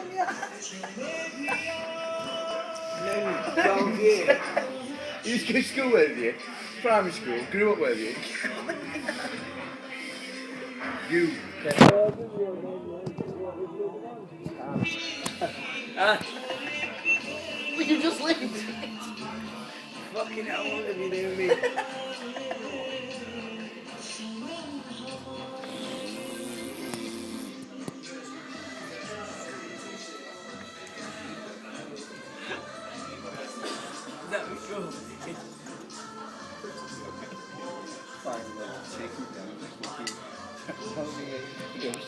oğlum ya. Long year. You used to go to school with you? Primary school? Grew up with you? You. Will you just leave? Fucking hell, what have you doing me? Let me go. Fine, let's take you down. Tell me, you know,